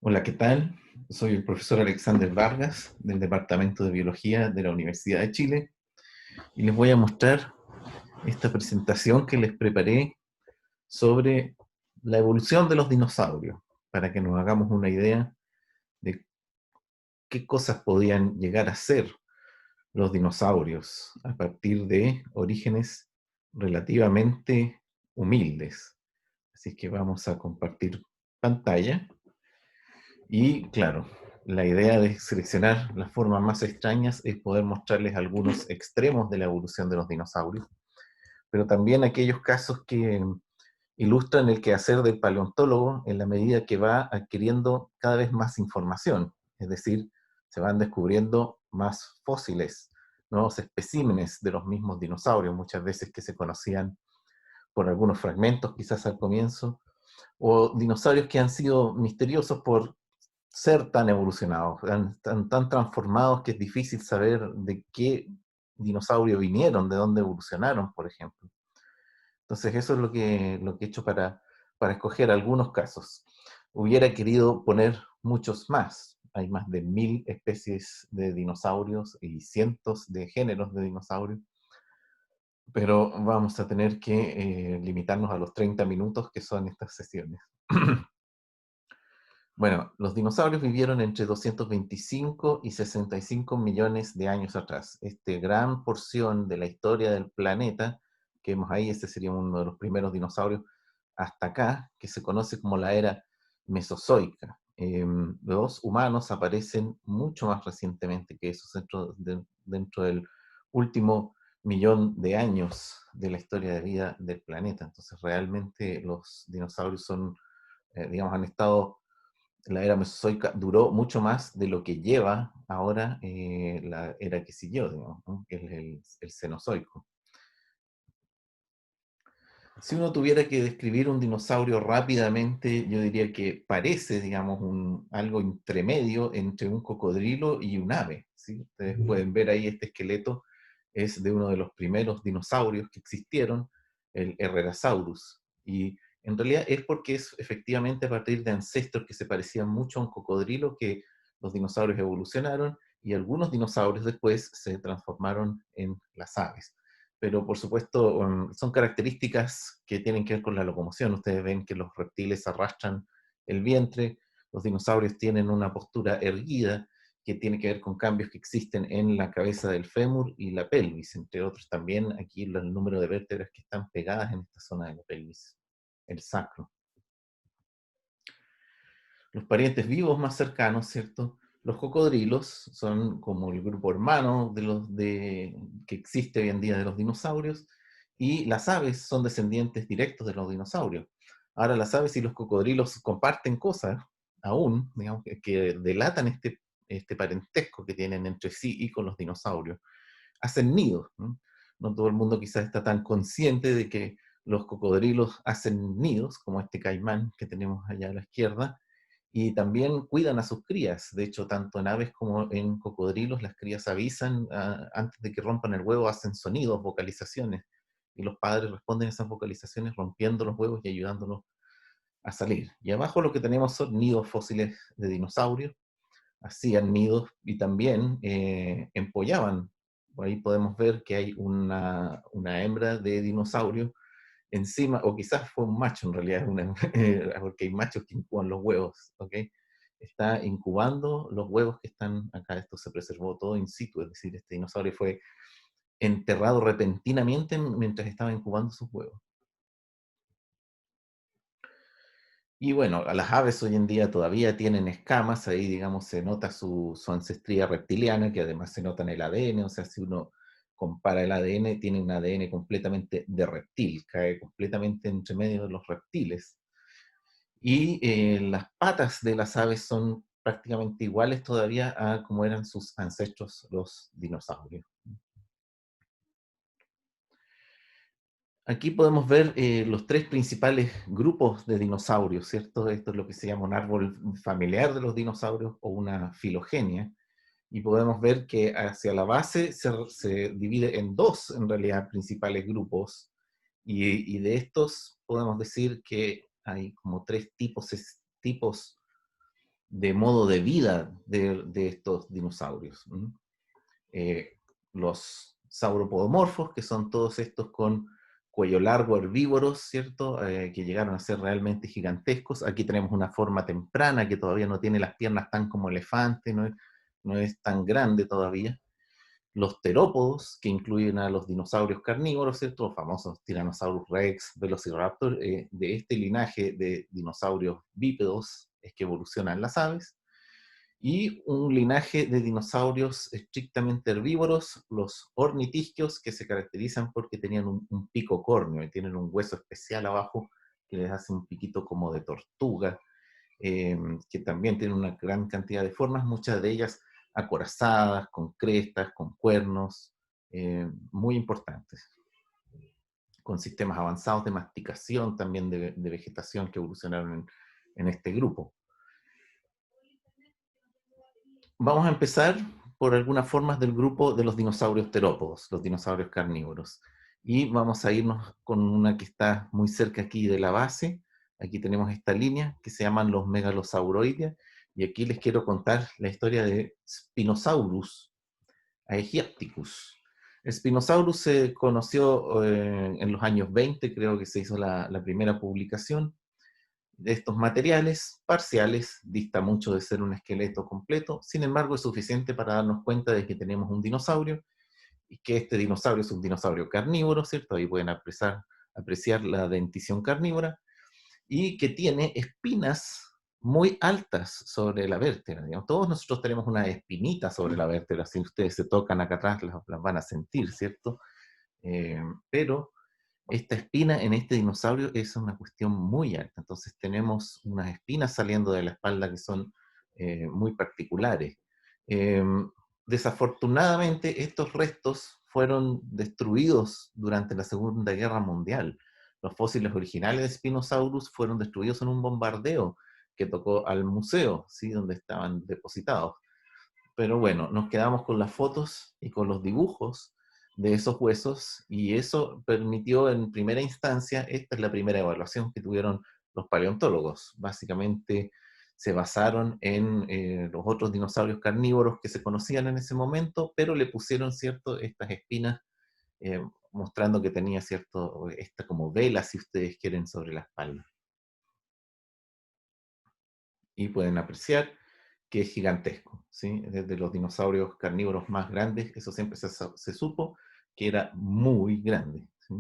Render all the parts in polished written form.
Hola, ¿qué tal? Soy el profesor Alexander Vargas del Departamento de Biología de la Universidad de Chile y les voy a mostrar esta presentación que les preparé sobre la evolución de los dinosaurios, para que nos hagamos una idea de qué cosas podían llegar a ser los dinosaurios a partir de orígenes relativamente humildes. Así que vamos a compartir pantalla. Y claro, la idea de seleccionar las formas más extrañas es poder mostrarles algunos extremos de la evolución de los dinosaurios, pero también aquellos casos que ilustran el quehacer del paleontólogo en la medida que va adquiriendo cada vez más información, es decir, se van descubriendo más fósiles, nuevos especímenes de los mismos dinosaurios, muchas veces que se conocían por algunos fragmentos quizás al comienzo, o dinosaurios que han sido misteriosos por ser tan evolucionados, tan transformados que es difícil saber de qué dinosaurio vinieron, de dónde evolucionaron, por ejemplo. Entonces eso es lo que he hecho para escoger algunos casos. Hubiera querido poner muchos más. Hay más de 1000 especies de dinosaurios y cientos de géneros de dinosaurios, pero vamos a tener que limitarnos a los 30 minutos que son estas sesiones. Bueno, los dinosaurios vivieron entre 225 y 65 millones de años atrás. Esta gran porción de la historia del planeta que vemos ahí, este sería uno de los primeros dinosaurios hasta acá, que se conoce como la era mesozoica. Los humanos aparecen mucho más recientemente que eso, dentro del último millón de años de la historia de vida del planeta. Entonces, realmente los dinosaurios son, digamos, han estado la era mesozoica duró mucho más de lo que lleva ahora la era que siguió, digamos, ¿no? Que es el Cenozoico. Si uno tuviera que describir un dinosaurio rápidamente, yo diría que parece, digamos, algo intermedio entre un cocodrilo y un ave, ¿sí? Ustedes pueden ver ahí este esqueleto, es de uno de los primeros dinosaurios que existieron, el Herrerasaurus. Y en realidad es porque es efectivamente a partir de ancestros que se parecían mucho a un cocodrilo que los dinosaurios evolucionaron y algunos dinosaurios después se transformaron en las aves. Pero por supuesto son características que tienen que ver con la locomoción. Ustedes ven que los reptiles arrastran el vientre, los dinosaurios tienen una postura erguida que tiene que ver con cambios que existen en la cabeza del fémur y la pelvis, entre otros también aquí el número de vértebras que están pegadas en esta zona de la pelvis, el sacro. Los parientes vivos más cercanos, ¿cierto? Los cocodrilos son como el grupo hermano que existe hoy en día de los dinosaurios, y las aves son descendientes directos de los dinosaurios. Ahora las aves y los cocodrilos comparten cosas aún, digamos, que delatan este parentesco que tienen entre sí y con los dinosaurios. Hacen nidos, ¿no? No todo el mundo quizás está tan consciente de que los cocodrilos hacen nidos, como este caimán que tenemos allá a la izquierda, y también cuidan a sus crías. De hecho, tanto en aves como en cocodrilos, las crías avisan antes de que rompan el huevo, hacen sonidos, vocalizaciones, y los padres responden a esas vocalizaciones rompiendo los huevos y ayudándolos a salir. Y abajo lo que tenemos son nidos fósiles de dinosaurios, hacían nidos y también empollaban. Por ahí podemos ver que hay una hembra de dinosaurio encima, o quizás fue un macho en realidad, porque hay machos que incuban los huevos, ¿ok? Está incubando los huevos que están acá. Esto se preservó todo in situ, es decir, este dinosaurio fue enterrado repentinamente mientras estaba incubando sus huevos. Y bueno, a las aves hoy en día todavía tienen escamas, ahí digamos se nota su ancestría reptiliana, que además se nota en el ADN, o sea, si uno compara el ADN, tiene un ADN completamente de reptil, cae completamente entre medio de los reptiles. Y las patas de las aves son prácticamente iguales todavía a como eran sus ancestros los dinosaurios. Aquí podemos ver los tres principales grupos de dinosaurios, ¿cierto? Esto es lo que se llama un árbol familiar de los dinosaurios o una filogenia. Y podemos ver que hacia la base se divide en dos, en realidad, principales grupos. Y de estos podemos decir que hay como tres tipos de modo de vida de estos dinosaurios. Los sauropodomorfos, que son todos estos con cuello largo, herbívoros, ¿cierto? Que llegaron a ser realmente gigantescos. Aquí tenemos una forma temprana que todavía no tiene las piernas tan como elefante, no es tan grande todavía. Los terópodos, que incluyen a los dinosaurios carnívoros, ¿cierto? Los famosos Tyrannosaurus rex, Velociraptor, de este linaje de dinosaurios bípedos es que evolucionan las aves, y un linaje de dinosaurios estrictamente herbívoros, los ornitisquios, que se caracterizan porque tenían un pico córneo y tienen un hueso especial abajo que les hace un piquito como de tortuga, que también tienen una gran cantidad de formas, muchas de ellas acorazadas, con crestas, con cuernos, muy importantes, con sistemas avanzados de masticación también de vegetación que evolucionaron en este grupo. Vamos a empezar por algunas formas del grupo de los dinosaurios terópodos, los dinosaurios carnívoros. Y vamos a irnos con una que está muy cerca aquí de la base. Aquí tenemos esta línea que se llaman los megalosauroides. Y aquí les quiero contar la historia de Spinosaurus aegypticus. El Spinosaurus se conoció en los años 20, creo que se hizo la primera publicación de estos materiales parciales, dista mucho de ser un esqueleto completo, sin embargo es suficiente para darnos cuenta de que tenemos un dinosaurio y que este dinosaurio es un dinosaurio carnívoro, ¿cierto? Ahí pueden apreciar la dentición carnívora, y que tiene espinas muy altas sobre la vértebra. Digamos. Todos nosotros tenemos una espinita sobre la vértebra, si ustedes se tocan acá atrás las van a sentir, ¿cierto? Pero esta espina en este dinosaurio es una cuestión muy alta. Entonces tenemos unas espinas saliendo de la espalda que son muy particulares. Eh, Desafortunadamente, estos restos fueron destruidos durante la Segunda Guerra Mundial. Los fósiles originales de Spinosaurus fueron destruidos en un bombardeo que tocó al museo, ¿sí? Donde estaban depositados. Pero bueno, nos quedamos con las fotos y con los dibujos de esos huesos, y eso permitió en primera instancia, esta es la primera evaluación que tuvieron los paleontólogos. Básicamente se basaron en los otros dinosaurios carnívoros que se conocían en ese momento, pero le pusieron estas espinas, eh, mostrando que tenía esta como vela, si ustedes quieren, sobre la espalda. Y pueden apreciar que es gigantesco, ¿sí? Desde los dinosaurios carnívoros más grandes, eso siempre se supo que era muy grande, ¿sí?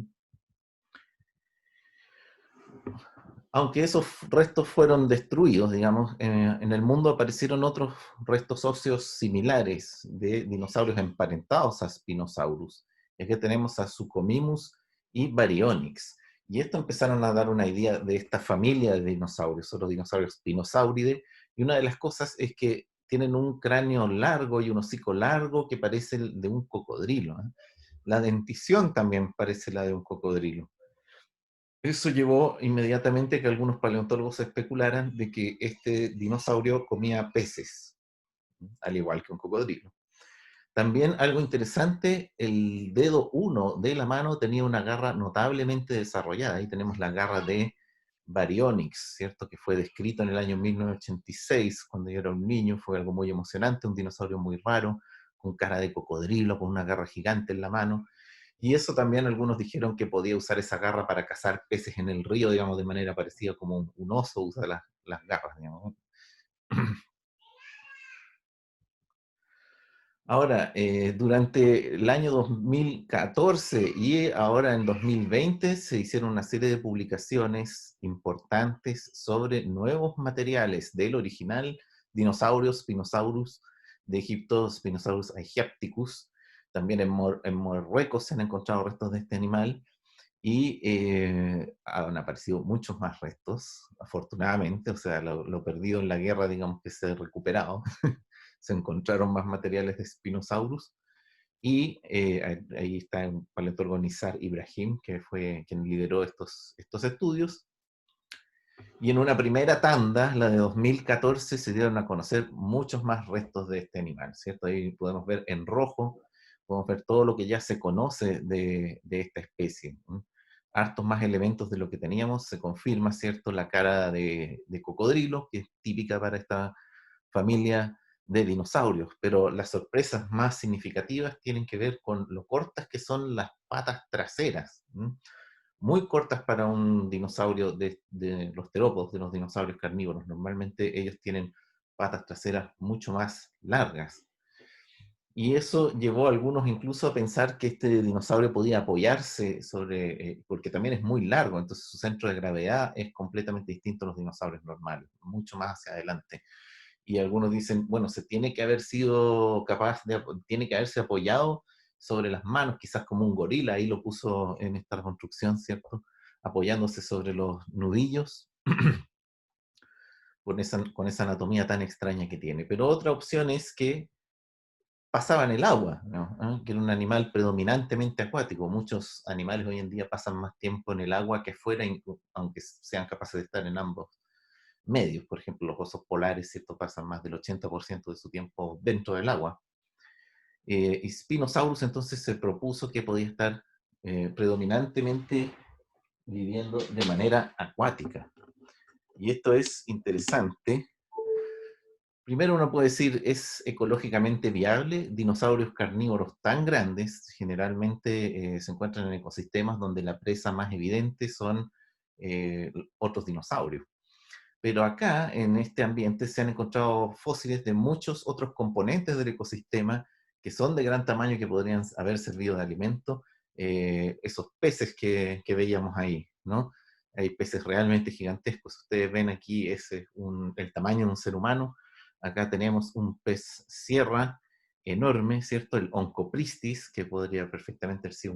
Aunque esos restos fueron destruidos, digamos, en el mundo aparecieron otros restos óseos similares de dinosaurios emparentados a Spinosaurus. Y aquí tenemos a Suchomimus y Baryonyx. Y esto empezaron a dar una idea de esta familia de dinosaurios, son los dinosaurios Spinosauridae. Y una de las cosas es que tienen un cráneo largo y un hocico largo que parece el de un cocodrilo, ¿eh? La dentición también parece la de un cocodrilo. Eso llevó inmediatamente a que algunos paleontólogos especularan de que este dinosaurio comía peces, al igual que un cocodrilo. También algo interesante, el dedo 1 de la mano tenía una garra notablemente desarrollada. Ahí tenemos la garra de Baryonyx, ¿cierto? Que fue descrito en el año 1986, cuando yo era un niño. Fue algo muy emocionante, un dinosaurio muy raro, con cara de cocodrilo, con una garra gigante en la mano. Y eso también algunos dijeron que podía usar esa garra para cazar peces en el río, digamos, de manera parecida como un oso usa las garras, digamos. Ahora, durante el año 2014 y ahora en 2020 se hicieron una serie de publicaciones importantes sobre nuevos materiales del original dinosaurios, Spinosaurus de Egipto, Spinosaurus aegypticus. También en Marruecos se han encontrado restos de este animal, y han aparecido muchos más restos, afortunadamente. O sea, lo perdido en la guerra, digamos que se ha recuperado. Se encontraron más materiales de Spinosaurus, y ahí está el paleontólogo Nizar Ibrahim, que fue quien lideró estos estudios. Y en una primera tanda, la de 2014, se dieron a conocer muchos más restos de este animal, ¿cierto? Ahí podemos ver en rojo, podemos ver todo lo que ya se conoce de esta especie. Hartos más elementos de lo que teníamos, se confirma, ¿cierto? La cara de cocodrilo, que es típica para familia de dinosaurios, pero las sorpresas más significativas tienen que ver con lo cortas que son las patas traseras, muy cortas para un dinosaurio de los terópodos, de los dinosaurios carnívoros. Normalmente ellos tienen patas traseras mucho más largas. Y eso llevó a algunos incluso a pensar que este dinosaurio podía apoyarse sobre, porque también es muy largo, entonces su centro de gravedad es completamente distinto a los dinosaurios normales, mucho más hacia adelante. Y algunos dicen, bueno, se tiene que haber sido capaz de, tiene que haberse apoyado sobre las manos, quizás como un gorila, ahí lo puso en esta reconstrucción, ¿cierto? Apoyándose sobre los nudillos, con esa anatomía tan extraña que tiene. Pero otra opción es que pasaba en el agua, ¿no? ¿Ah? Que era un animal predominantemente acuático. Muchos animales hoy en día pasan más tiempo en el agua que afuera, aunque sean capaces de estar en ambos medios. Por ejemplo, los osos polares, ¿cierto? Pasan más del 80% de su tiempo dentro del agua. Y Spinosaurus entonces se propuso que podía estar predominantemente viviendo de manera acuática. Y esto es interesante. Primero uno puede decir, ¿es ecológicamente viable? Dinosaurios carnívoros tan grandes generalmente se encuentran en ecosistemas donde la presa más evidente son otros dinosaurios. Pero acá, en este ambiente, se han encontrado fósiles de muchos otros componentes del ecosistema que son de gran tamaño y que podrían haber servido de alimento. Esos peces que veíamos ahí, ¿no? Hay peces realmente gigantescos. Ustedes ven aquí el tamaño de un ser humano. Acá tenemos un pez sierra enorme, ¿cierto? El Oncopristis, que podría perfectamente haber sido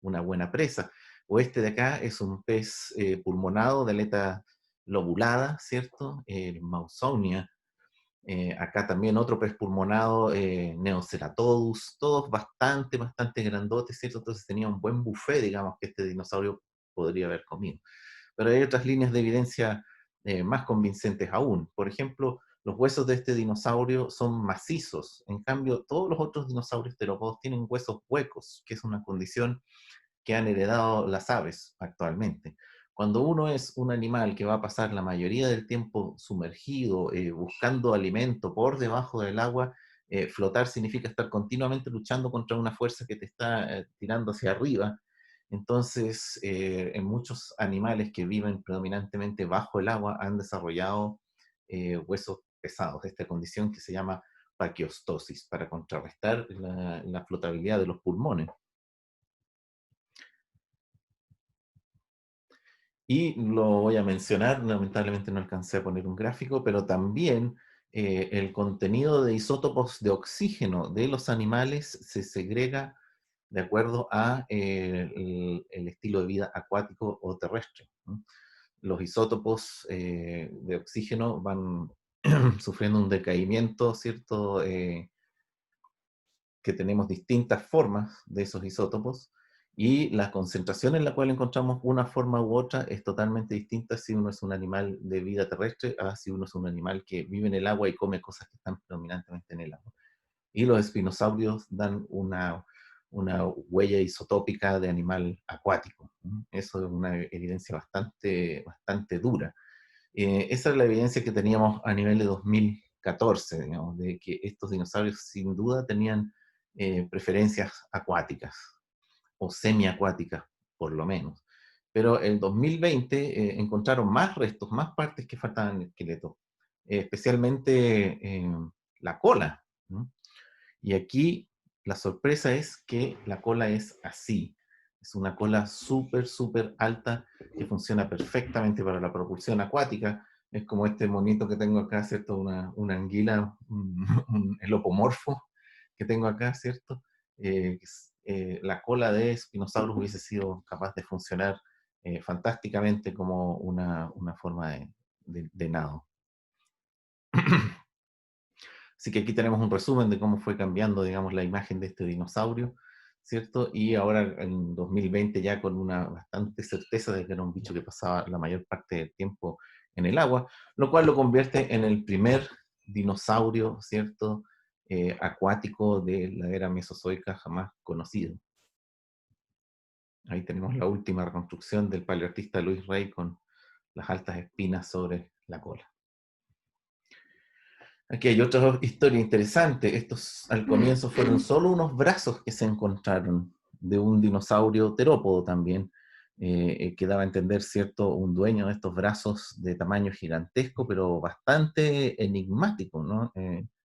una buena presa. O este de acá es un pez pulmonado de aleta lobulada, ¿cierto? El Mausonia. Acá también otro pez pulmonado, Neoceratodus, todos bastante grandotes, ¿cierto? Entonces tenía un buen buffet, digamos, que este dinosaurio podría haber comido. Pero hay otras líneas de evidencia más convincentes aún. Por ejemplo, los huesos de este dinosaurio son macizos. En cambio, todos los otros dinosaurios terópodos tienen huesos huecos, que es una condición que han heredado las aves actualmente. Cuando uno es un animal que va a pasar la mayoría del tiempo sumergido, buscando alimento por debajo del agua, flotar significa estar continuamente luchando contra una fuerza que te está tirando hacia arriba. Entonces, en muchos animales que viven predominantemente bajo el agua han desarrollado huesos pesados, esta condición que se llama paquiostosis, para contrarrestar la flotabilidad de los pulmones. Y lo voy a mencionar, lamentablemente no alcancé a poner un gráfico, pero también el contenido de isótopos de oxígeno de los animales se segrega de acuerdo a el estilo de vida acuático o terrestre, ¿no? Los isótopos de oxígeno van sufriendo un decaimiento, ¿cierto? Que tenemos distintas formas de esos isótopos y la concentración en la cual encontramos una forma u otra es totalmente distinta si uno es un animal de vida terrestre a si uno es un animal que vive en el agua y come cosas que están predominantemente en el agua. Y los espinosaurios dan una huella isotópica de animal acuático. Eso es una evidencia bastante dura. Esa es la evidencia que teníamos a nivel de 2014, digamos, de que estos dinosaurios sin duda tenían preferencias acuáticas o semiacuáticas, por lo menos. Pero en 2020 encontraron más restos, más partes que faltaban en el esqueleto, especialmente la cola, ¿no? Y aquí la sorpresa es que la cola es así. Es una cola súper alta que funciona perfectamente para la propulsión acuática. Es como este monito que tengo acá, ¿cierto? Una anguila, un elopomorfo que tengo acá, ¿cierto? La cola de Spinosaurus hubiese sido capaz de funcionar fantásticamente como una forma de nado. Así que aquí tenemos un resumen de cómo fue cambiando, digamos, la imagen de este dinosaurio, ¿cierto? Y ahora en 2020 ya con una bastante certeza de que era un bicho que pasaba la mayor parte del tiempo en el agua, lo cual lo convierte en el primer dinosaurio, ¿cierto? Acuático de la era mesozoica jamás conocido. Ahí tenemos la última reconstrucción del paleoartista Luis Rey con las altas espinas sobre la cola. Aquí hay otra historia interesante. Estos al comienzo fueron solo unos brazos que se encontraron de un dinosaurio terópodo también, que daba a entender, ¿cierto?, un dueño de estos brazos de tamaño gigantesco, pero bastante enigmático, ¿no?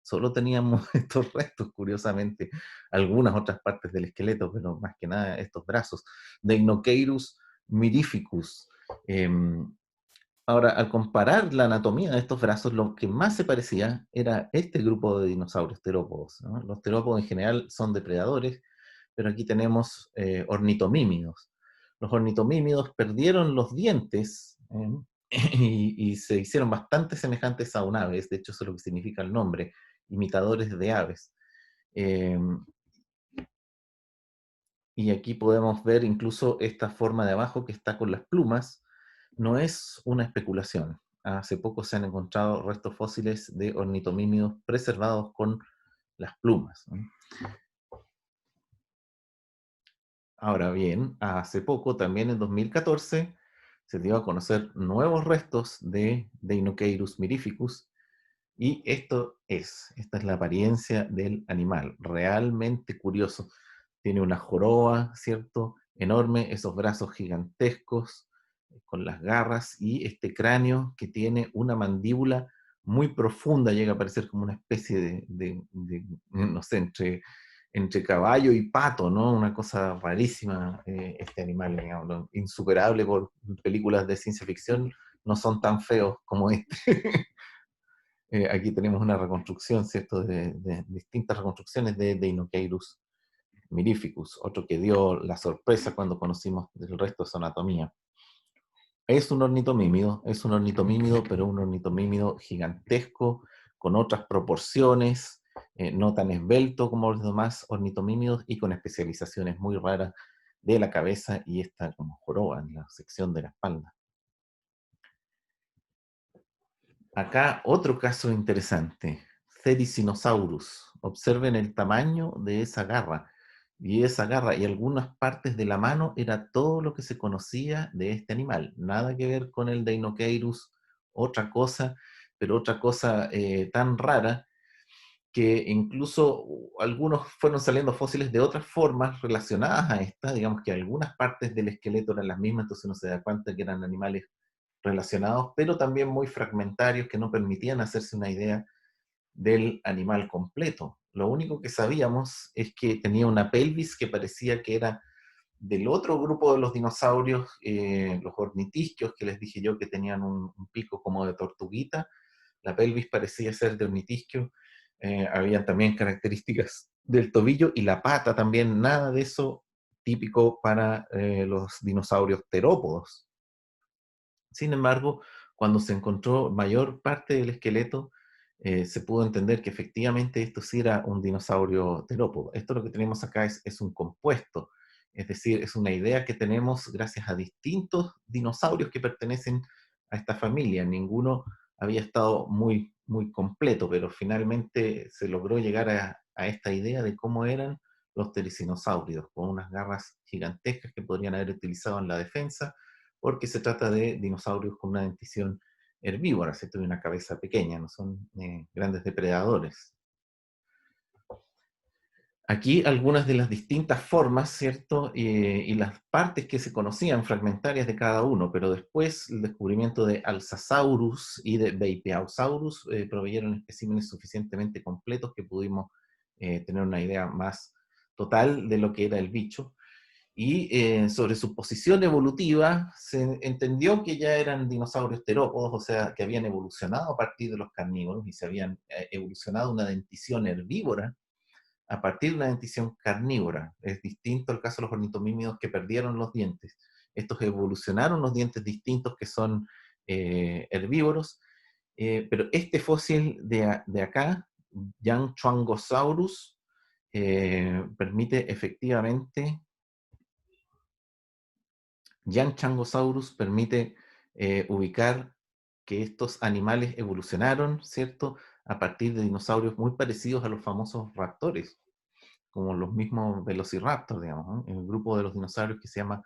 Solo teníamos estos restos, curiosamente, algunas otras partes del esqueleto, pero más que nada estos brazos. Deinocheirus mirificus. Ahora, al comparar la anatomía de estos brazos, lo que más se parecía era este grupo de dinosaurios terópodos, ¿no? Los terópodos en general son depredadores, pero aquí tenemos ornitomímidos. Los ornitomímidos perdieron los dientes y se hicieron bastante semejantes a un ave, de hecho eso es lo que significa el nombre, imitadores de aves. Eh, y aquí podemos ver incluso esta forma de abajo que está con las plumas. No es una especulación. Hace poco se han encontrado restos fósiles de ornitomímidos preservados con las plumas, ¿no? Ahora bien, hace poco, también en 2014, se dio a conocer nuevos restos de Deinocheirus mirificus, y esta es la apariencia del animal, realmente curioso. Tiene una joroba, ¿cierto? Enorme, esos brazos gigantescos, con las garras, y este cráneo que tiene una mandíbula muy profunda, llega a parecer como una especie no sé, entre caballo y pato, ¿no? Una cosa rarísima, este animal, digamos, ¿no? Insuperable por películas de ciencia ficción, no son tan feos como este. Aquí tenemos una reconstrucción, ¿cierto?, de distintas reconstrucciones de Deinocheirus mirificus, otro que dio la sorpresa cuando conocimos el resto de su anatomía. Es un ornitomímido, pero un ornitomímido gigantesco, con otras proporciones, no tan esbelto como los demás ornitomímidos, y con especializaciones muy raras de la cabeza y esta como joroba en la sección de la espalda. Acá otro caso interesante, Cericinosaurus. Observen el tamaño de esa garra. Y esa garra y algunas partes de la mano era todo lo que se conocía de este animal. Nada que ver con el Deinocheirus, otra cosa, pero otra cosa tan rara que incluso algunos fueron saliendo fósiles de otras formas relacionadas a esta. Digamos que algunas partes del esqueleto eran las mismas, entonces uno se da cuenta que eran animales relacionados, pero también muy fragmentarios que no permitían hacerse una idea del animal completo. Lo único que sabíamos es que tenía una pelvis que parecía que era del otro grupo de los dinosaurios, los ornitisquios, que les dije yo que tenían un pico como de tortuguita. La pelvis parecía ser de ornitisquio. Habían también características del tobillo y la pata también, nada de eso típico para los dinosaurios terópodos. Sin embargo, cuando se encontró mayor parte del esqueleto, se pudo entender que efectivamente esto sí era un dinosaurio terópodo. Esto lo que tenemos acá es un compuesto, es decir, es una idea que tenemos gracias a distintos dinosaurios que pertenecen a esta familia. Ninguno había estado muy, muy completo, pero finalmente se logró llegar a esta idea de cómo eran los ptericinosaurios, con unas garras gigantescas que podrían haber utilizado en la defensa, porque se trata de dinosaurios con una dentición herbívora, ¿cierto? Y una cabeza pequeña, no son grandes depredadores. Aquí algunas de las distintas formas, ¿cierto? Y las partes que se conocían fragmentarias de cada uno, pero después el descubrimiento de Alsasaurus y de Beipiaosaurus proveyeron especímenes suficientemente completos que pudimos tener una idea más total de lo que era el bicho. Y sobre su posición evolutiva se entendió que ya eran dinosaurios terópodos, o sea, que habían evolucionado a partir de los carnívoros y se habían evolucionado una dentición herbívora a partir de una dentición carnívora. Es distinto al caso de los ornitomímidos que perdieron los dientes. Estos evolucionaron los dientes distintos que son herbívoros, pero este fósil de acá, Yanchuangosaurus, permite efectivamente Yanchuangosaurus permite ubicar que estos animales evolucionaron, ¿cierto?, a partir de dinosaurios muy parecidos a los famosos raptores, como los mismos velociraptors, digamos, ¿no? El grupo de los dinosaurios que se llama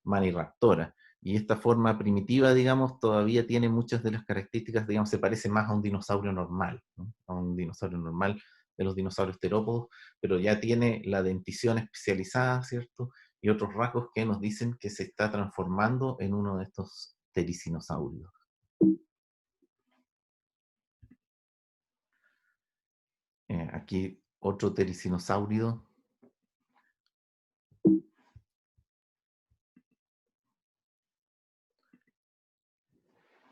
Maniraptora. Y esta forma primitiva, digamos, todavía tiene muchas de las características, digamos, se parece más a un dinosaurio normal, ¿no? A un dinosaurio normal de los dinosaurios terópodos, pero ya tiene la dentición especializada, ¿cierto? Y otros rasgos que nos dicen que se está transformando en uno de estos tericinosaurios. Aquí otro tericinosaurio.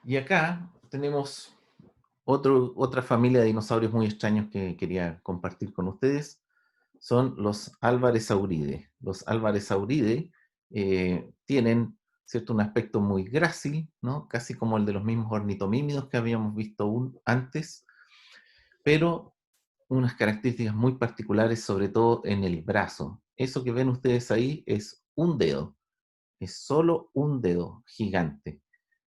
Y acá tenemos otra familia de dinosaurios muy extraños que quería compartir con ustedes. Son los Alvarezsauridae. Los Alvarezsauridae tienen, ¿cierto?, un aspecto muy grácil, ¿no? Casi como el de los mismos ornitomímidos que habíamos visto antes, pero unas características muy particulares, sobre todo en el brazo. Eso que ven ustedes ahí es un dedo, es solo un dedo gigante.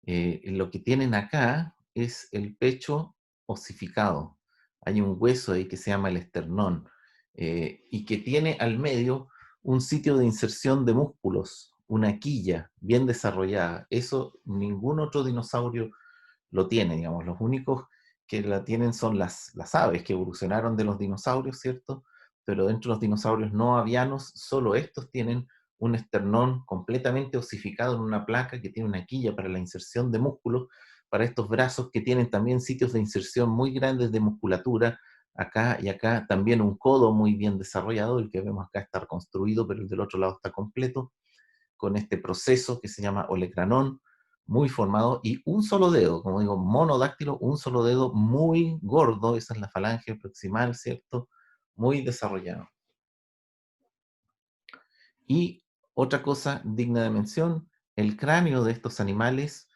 Lo que tienen acá es el pecho osificado. Hay un hueso ahí que se llama el esternón y que tiene al medio un sitio de inserción de músculos, una quilla bien desarrollada. Eso ningún otro dinosaurio lo tiene, digamos. Los únicos que la tienen son las aves que evolucionaron de los dinosaurios, ¿cierto? Pero dentro de los dinosaurios no avianos, solo estos tienen un esternón completamente osificado en una placa que tiene una quilla para la inserción de músculos, para estos brazos que tienen también sitios de inserción muy grandes de musculatura, acá y acá, también un codo muy bien desarrollado, el que vemos acá está construido, pero el del otro lado está completo, con este proceso que se llama olecranón, muy formado, y un solo dedo, como digo, monodáctilo, un solo dedo muy gordo, esa es la falange proximal, ¿cierto? Muy desarrollado. Y otra cosa digna de mención, el cráneo de estos animales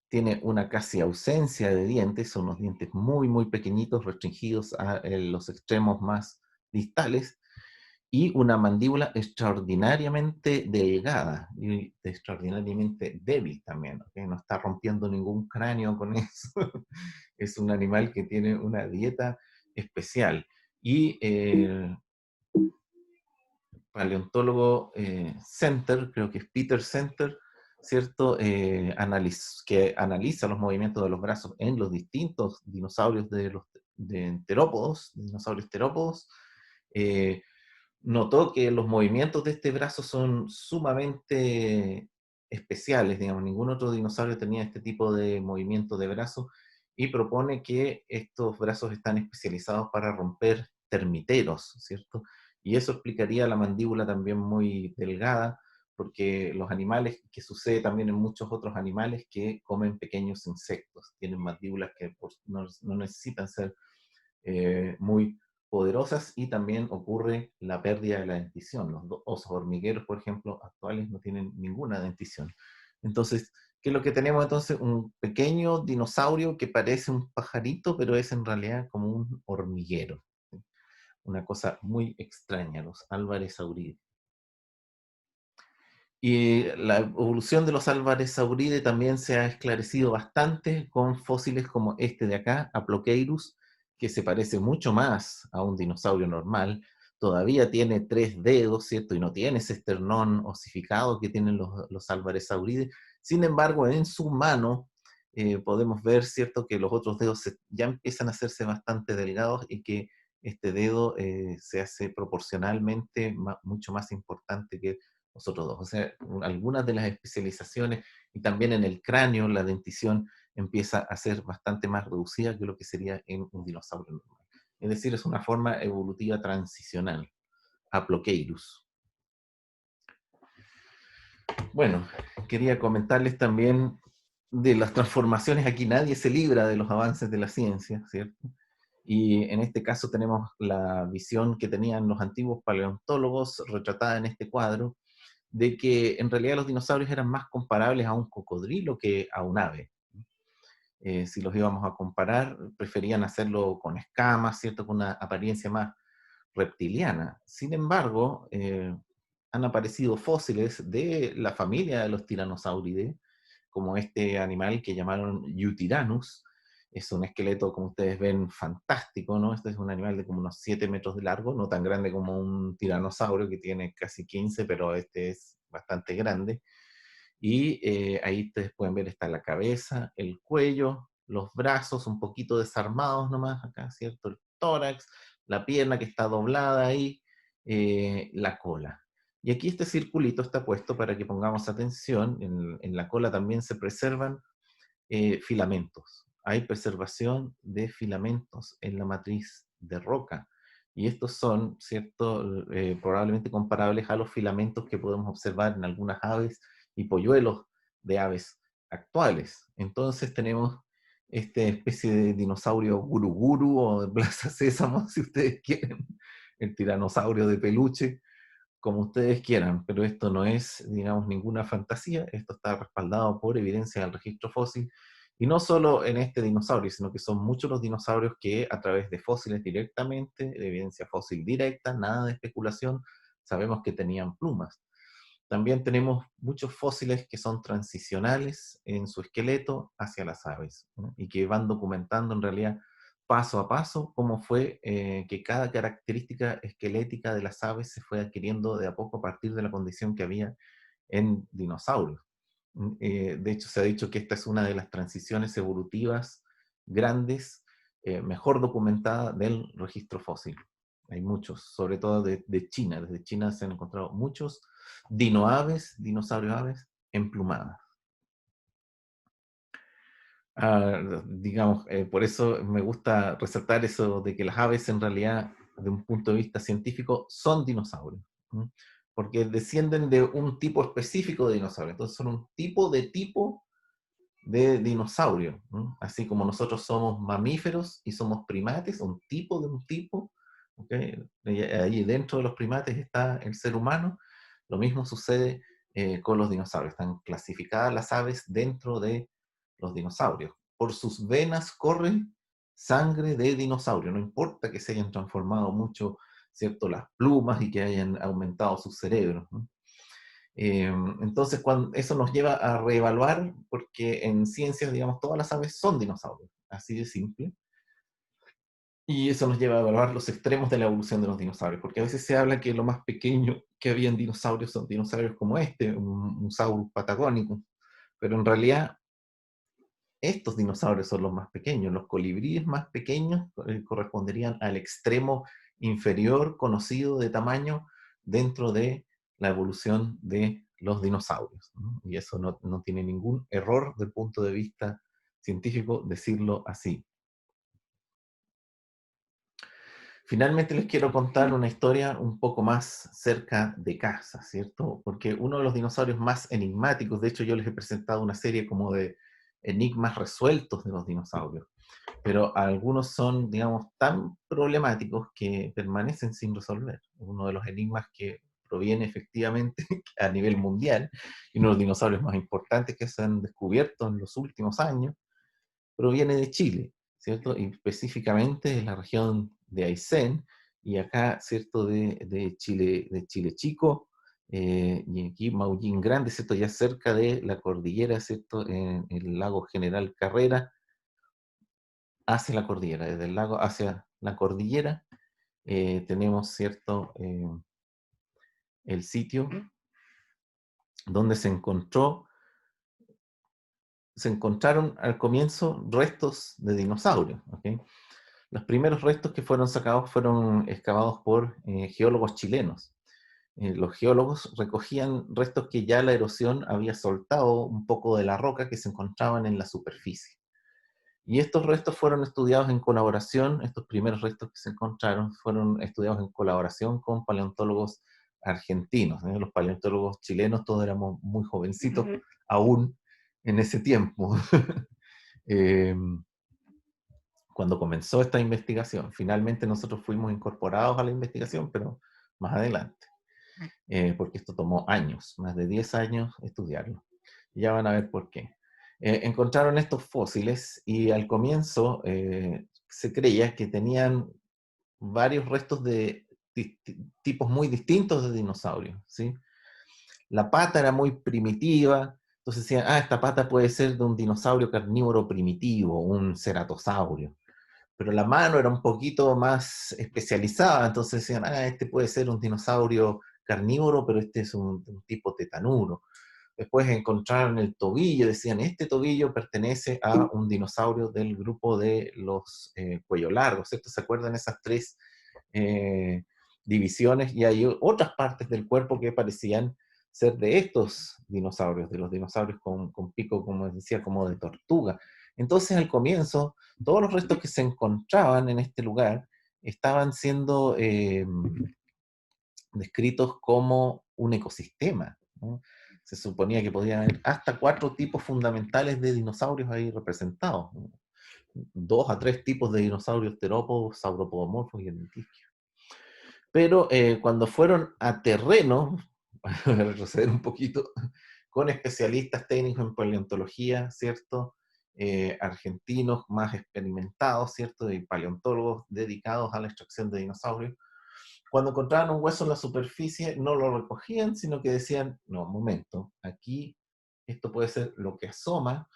tiene una casi ausencia de dientes, son unos dientes muy, muy pequeñitos, restringidos a los extremos más distales, y una mandíbula extraordinariamente delgada y extraordinariamente débil también, ¿ok? No está rompiendo ningún cráneo con eso. Es un animal que tiene una dieta especial. Y paleontólogo Center, creo que es Peter Center, ¿cierto? Que analiza los movimientos de los brazos en los distintos dinosaurios de terópodos, dinosaurios terópodos, eh, notó que los movimientos de este brazo son sumamente especiales, digamos, ningún otro dinosaurio tenía este tipo de movimiento de brazo y propone que estos brazos están especializados para romper termiteros, ¿cierto? Y eso explicaría la mandíbula también muy delgada, porque los animales, que sucede también en muchos otros animales que comen pequeños insectos, tienen mandíbulas que no necesitan ser muy poderosas y también ocurre la pérdida de la dentición. Los osos hormigueros, por ejemplo, actuales no tienen ninguna dentición. Entonces, ¿qué es lo que tenemos entonces? Un pequeño dinosaurio que parece un pajarito, pero es en realidad como un hormiguero. Una cosa muy extraña, los Alvarezsauridae. Y la evolución de los Alvarezsauridae también se ha esclarecido bastante con fósiles como este de acá, Aploqueirus, que se parece mucho más a un dinosaurio normal. Todavía tiene 3 dedos, ¿cierto? Y no tiene ese esternón osificado que tienen los Alvarezsauridae. Sin embargo, en su mano podemos ver, ¿cierto?, que los otros dedos ya empiezan a hacerse bastante delgados y que este dedo se hace proporcionalmente mucho más importante que los otros dos. O sea, algunas de las especializaciones y también en el cráneo, la dentición empieza a ser bastante más reducida que lo que sería en un dinosaurio normal. Es decir, es una forma evolutiva transicional, Aploqueirus. Bueno, quería comentarles también de las transformaciones. Aquí nadie se libra de los avances de la ciencia, ¿cierto? Y en este caso tenemos la visión que tenían los antiguos paleontólogos retratada en este cuadro, de que en realidad los dinosaurios eran más comparables a un cocodrilo que a un ave. Si los íbamos a comparar, preferían hacerlo con escamas, ¿cierto? Con una apariencia más reptiliana. Sin embargo, han aparecido fósiles de la familia de los tiranosauridae, como este animal que llamaron Eutyrannus. Es un esqueleto, como ustedes ven, fantástico, ¿no? Este es un animal de como unos 7 metros de largo, no tan grande como un tiranosaurio que tiene casi 15, pero este es bastante grande. Y ahí ustedes pueden ver, está la cabeza, el cuello, los brazos un poquito desarmados nomás acá, ¿cierto? El tórax, la pierna que está doblada ahí, la cola. Y aquí este circulito está puesto para que pongamos atención. En la cola también se preservan filamentos. Hay preservación de filamentos en la matriz de roca. Y estos son, ¿cierto? Probablemente comparables a los filamentos que podemos observar en algunas aves y polluelos de aves actuales. Entonces tenemos esta especie de dinosaurio guruguru o de Plaza Sésamo, si ustedes quieren, el tiranosaurio de peluche, como ustedes quieran, pero esto no es, digamos, ninguna fantasía, esto está respaldado por evidencia del registro fósil, y no solo en este dinosaurio, sino que son muchos los dinosaurios que a través de fósiles directamente, de evidencia fósil directa, nada de especulación, sabemos que tenían plumas. También tenemos muchos fósiles que son transicionales en su esqueleto hacia las aves, ¿no? Y que van documentando en realidad paso a paso cómo fue que cada característica esquelética de las aves se fue adquiriendo de a poco a partir de la condición que había en dinosaurios. De hecho, se ha dicho que esta es una de las transiciones evolutivas grandes, mejor documentada del registro fósil. Hay muchos, sobre todo de China. Desde China se han encontrado muchos dinoaves, dinosaurio aves, emplumadas. Digamos, por eso me gusta resaltar eso de que las aves en realidad, de un punto de vista científico, son dinosaurios, ¿no? Porque descienden de un tipo específico de dinosaurio, entonces son un tipo de dinosaurio, ¿no? Así como nosotros somos mamíferos y somos primates, un tipo, ¿okay? Ahí dentro de los primates está el ser humano, lo mismo sucede con los dinosaurios, están clasificadas las aves dentro de los dinosaurios. Por sus venas corre sangre de dinosaurio, no importa que se hayan transformado mucho, ¿cierto? Las plumas y que hayan aumentado sus cerebros, ¿no? Entonces, eso nos lleva a reevaluar, porque en ciencias, digamos, todas las aves son dinosaurios, así de simple. Y eso nos lleva a evaluar los extremos de la evolución de los dinosaurios, porque a veces se habla que lo más pequeño que había en dinosaurios son dinosaurios como este, un Saurus patagónico, pero en realidad estos dinosaurios son los más pequeños. Los colibríes más pequeños corresponderían al extremo inferior conocido de tamaño dentro de la evolución de los dinosaurios, ¿no? Y eso no tiene ningún error desde el punto de vista científico decirlo así. Finalmente les quiero contar una historia un poco más cerca de casa, ¿cierto? Porque uno de los dinosaurios más enigmáticos, de hecho yo les he presentado una serie como de enigmas resueltos de los dinosaurios, pero algunos son, digamos, tan problemáticos que permanecen sin resolver. Uno de los enigmas que proviene efectivamente a nivel mundial, y uno de los dinosaurios más importantes que se han descubierto en los últimos años, proviene de Chile, ¿cierto? Y específicamente de la región de Aysén, y acá, ¿cierto? De Chile Chico, y aquí Maullín Grande, ¿cierto? Ya cerca de la cordillera, ¿cierto? En el lago General Carrera, hacia la cordillera, desde el lago hacia la cordillera, tenemos, ¿cierto? El sitio donde se encontraron al comienzo restos de dinosaurios, ¿ok? Los primeros restos que fueron sacados fueron excavados por geólogos chilenos. Los geólogos recogían restos que ya la erosión había soltado un poco de la roca que se encontraban en la superficie. Y estos restos fueron estudiados en colaboración, estos primeros restos que se encontraron fueron estudiados en colaboración con paleontólogos argentinos, ¿eh? Los paleontólogos chilenos todos éramos muy jovencitos aún en ese tiempo. eh, Cuando comenzó esta investigación. Finalmente nosotros fuimos incorporados a la investigación, pero más adelante, porque esto tomó años, más de 10 años estudiarlo. Ya van a ver por qué. Encontraron estos fósiles y al comienzo se creía que tenían varios restos de tipos muy distintos de dinosaurios, ¿sí? La pata era muy primitiva, entonces decían, esta pata puede ser de un dinosaurio carnívoro primitivo, un ceratosaurio, pero la mano era un poquito más especializada, entonces decían, este puede ser un dinosaurio carnívoro, pero este es un tipo tetanuro. Después encontraron el tobillo, decían, este tobillo pertenece a un dinosaurio del grupo de los cuello largos, ¿cierto? ¿Se acuerdan esas tres eh, divisiones? Y hay otras partes del cuerpo que parecían ser de estos dinosaurios, de los dinosaurios con pico, como decía, como de tortuga. Entonces, al comienzo, todos los restos que se encontraban en este lugar estaban siendo descritos como un ecosistema, ¿no? Se suponía que podía haber hasta 4 tipos fundamentales de dinosaurios ahí representados, ¿no? 2 a 3 tipos de dinosaurios terópodos, sauropodomorfos y ornitisquios. Pero cuando fueron a terreno, para retroceder un poquito, con especialistas técnicos en paleontología, ¿cierto? Argentinos más experimentados, ¿cierto? Y paleontólogos dedicados a la extracción de dinosaurios, cuando encontraban un hueso en la superficie, no lo recogían, sino que decían, no, un momento, aquí esto puede ser lo que asoma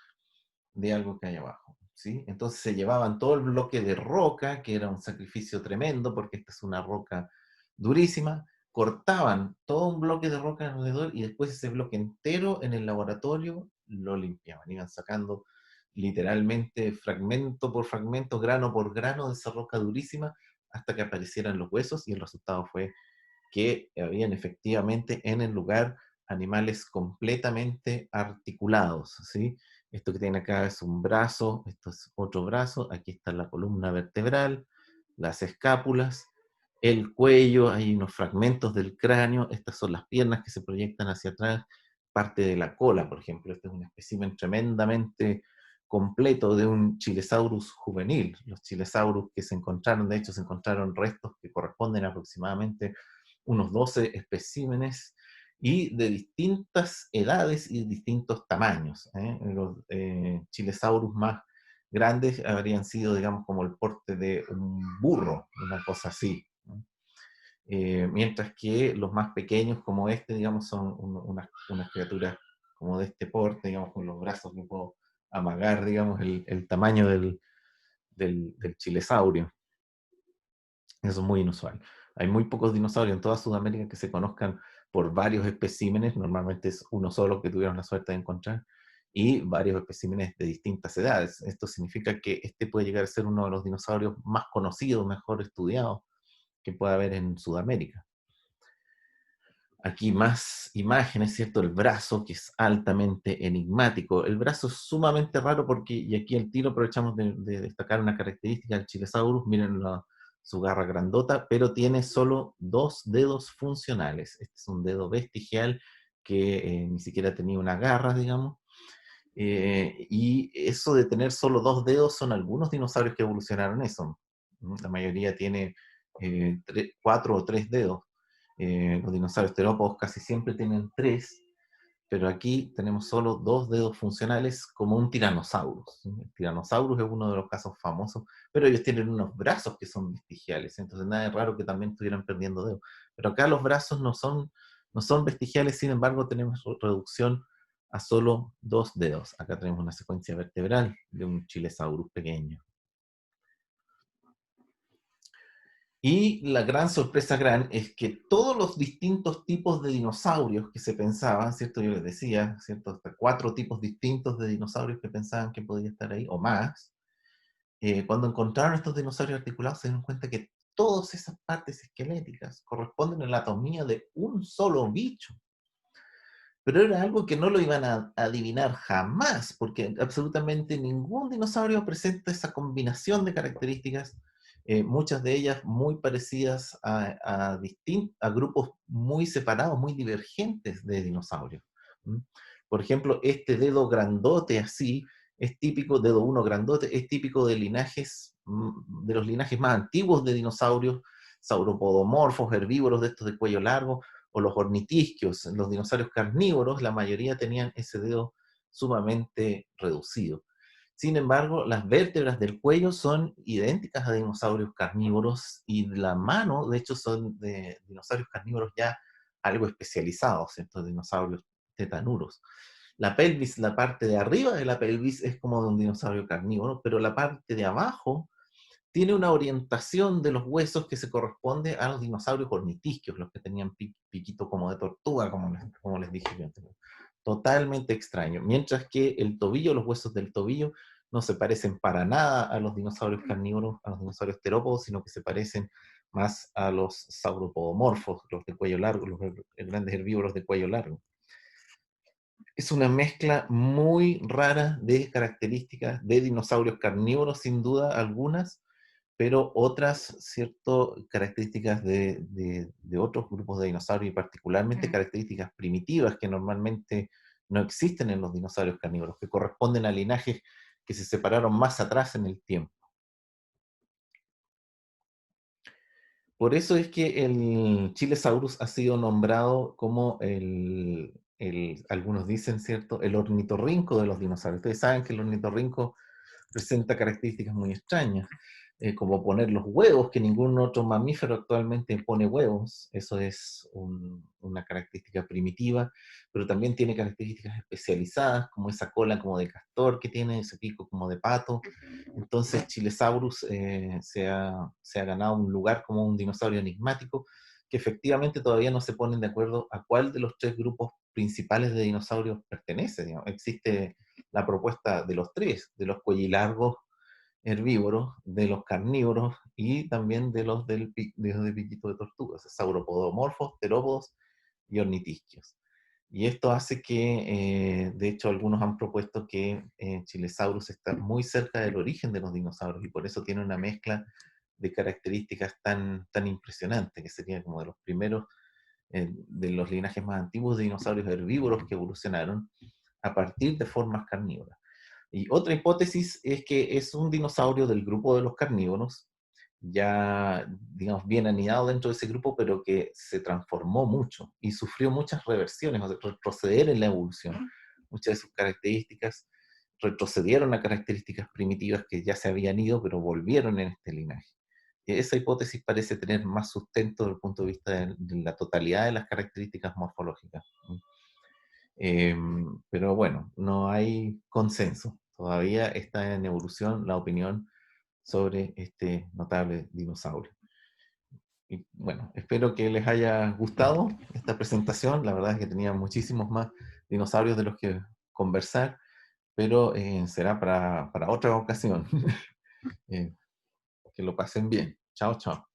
de algo que hay abajo, ¿sí? Entonces se llevaban todo el bloque de roca, que era un sacrificio tremendo, porque esta es una roca durísima, cortaban todo un bloque de roca alrededor y después ese bloque entero en el laboratorio lo limpiaban, iban sacando literalmente fragmento por fragmento, grano por grano de esa roca durísima, hasta que aparecieran los huesos y el resultado fue que habían efectivamente en el lugar animales completamente articulados, ¿sí? Esto que tiene acá es un brazo, esto es otro brazo, aquí está la columna vertebral, las escápulas, el cuello, hay unos fragmentos del cráneo, estas son las piernas que se proyectan hacia atrás, parte de la cola, por ejemplo, este es un espécimen tremendamente completo de un Chilesaurus juvenil. Los Chilesaurus que se encontraron, de hecho, se encontraron restos que corresponden aproximadamente unos 12 especímenes y de distintas edades y distintos tamaños, ¿eh? Los Chilesaurus más grandes habrían sido, digamos, como el porte de un burro, una cosa así, ¿no? Mientras que los más pequeños, como este, digamos, son unas criaturas como de este porte, digamos, con los brazos que puedo amagar, digamos, el tamaño del chilesaurio. Eso es muy inusual. Hay muy pocos dinosaurios en toda Sudamérica que se conozcan por varios especímenes, normalmente es uno solo que tuvieron la suerte de encontrar, y varios especímenes de distintas edades. Esto significa que este puede llegar a ser uno de los dinosaurios más conocidos, mejor estudiados que pueda haber en Sudamérica. Aquí más imágenes, ¿cierto? El brazo, que es altamente enigmático. El brazo es sumamente raro porque, y aquí al tiro aprovechamos de destacar una característica del Chilesaurus, miren su garra grandota, pero tiene solo 2 dedos funcionales. Este es un dedo vestigial que ni siquiera tenía una garra, digamos. Y eso de tener solo 2 dedos son algunos dinosaurios que evolucionaron eso. La mayoría tiene 4 o 3 dedos. Los dinosaurios terópodos casi siempre tienen 3, pero aquí tenemos solo 2 dedos funcionales como un tiranosaurus. El tiranosaurus es uno de los casos famosos, pero ellos tienen unos brazos que son vestigiales, entonces nada es raro que también estuvieran perdiendo dedos. Pero acá los brazos no son vestigiales, sin embargo tenemos reducción a solo 2 dedos. Acá tenemos una secuencia vertebral de un Chilesaurus pequeño. Y la gran sorpresa gran es que todos los distintos tipos de dinosaurios que se pensaban, ¿cierto? Yo les decía, ¿cierto? Hasta 4 tipos distintos de dinosaurios que pensaban que podía estar ahí, o más. Cuando encontraron estos dinosaurios articulados, se dieron cuenta que todas esas partes esqueléticas corresponden a la anatomía de un solo bicho. Pero era algo que no lo iban a adivinar jamás, porque absolutamente ningún dinosaurio presenta esa combinación de características, muchas de ellas muy parecidas a grupos muy separados, muy divergentes de dinosaurios. ¿Mm? Por ejemplo, este dedo grandote así, es típico, dedo uno grandote, es típico de de los linajes más antiguos de dinosaurios, sauropodomorfos, herbívoros de estos de cuello largo, o los ornitisquios, los dinosaurios carnívoros, la mayoría tenían ese dedo sumamente reducido. Sin embargo, las vértebras del cuello son idénticas a dinosaurios carnívoros y la mano, de hecho, son de dinosaurios carnívoros ya algo especializados, estos dinosaurios tetanuros. La pelvis, la parte de arriba de la pelvis es como de un dinosaurio carnívoro, pero la parte de abajo tiene una orientación de los huesos que se corresponde a los dinosaurios ornitisquios, los que tenían piquito como de tortuga, como les dije yo antes. totalmente extraño. Mientras que el tobillo, los huesos del tobillo, no se parecen para nada a los dinosaurios carnívoros, a los dinosaurios terópodos, sino que se parecen más a los sauropodomorfos, los de cuello largo, los grandes herbívoros de cuello largo. Es una mezcla muy rara de características de dinosaurios carnívoros, sin duda algunas, pero otras características de otros grupos de dinosaurios y particularmente características primitivas que normalmente no existen en los dinosaurios carnívoros, que corresponden a linajes que se separaron más atrás en el tiempo. Por eso es que el Chilesaurus ha sido nombrado como algunos dicen, ¿cierto?, el ornitorrinco de los dinosaurios. Ustedes saben que el ornitorrinco presenta características muy extrañas, como poner los huevos, que ningún otro mamífero actualmente pone huevos. Eso es una característica primitiva, pero también tiene características especializadas, como esa cola como de castor que tiene, ese pico como de pato. Entonces Chilesaurus se ha ganado un lugar como un dinosaurio enigmático, que efectivamente todavía no se ponen de acuerdo a cuál de los tres grupos principales de dinosaurios pertenece. Digamos. Existe la propuesta de los tres, de los cuellilargos herbívoros, de los carnívoros y también de los de piquito de tortuga, sauropodomorfos, terópodos y ornitisquios. Y esto hace que, de hecho, algunos han propuesto que Chilesaurus está muy cerca del origen de los dinosaurios y por eso tiene una mezcla de características tan impresionante, que sería como de los primeros, de los linajes más antiguos de dinosaurios herbívoros que evolucionaron a partir de formas carnívoras. Y otra hipótesis es que es un dinosaurio del grupo de los carnívoros, ya, digamos, bien anidado dentro de ese grupo, pero que se transformó mucho y sufrió muchas reversiones, o sea, retroceder en la evolución. Muchas de sus características retrocedieron a características primitivas que ya se habían ido, pero volvieron en este linaje. Esa hipótesis parece tener más sustento desde el punto de vista de la totalidad de las características morfológicas. Pero bueno, no hay consenso. Todavía está en evolución la opinión sobre este notable dinosaurio. Y bueno, espero que les haya gustado esta presentación. La verdad es que tenía muchísimos más dinosaurios de los que conversar, pero será para otra ocasión. Que lo pasen bien. Chao, chao.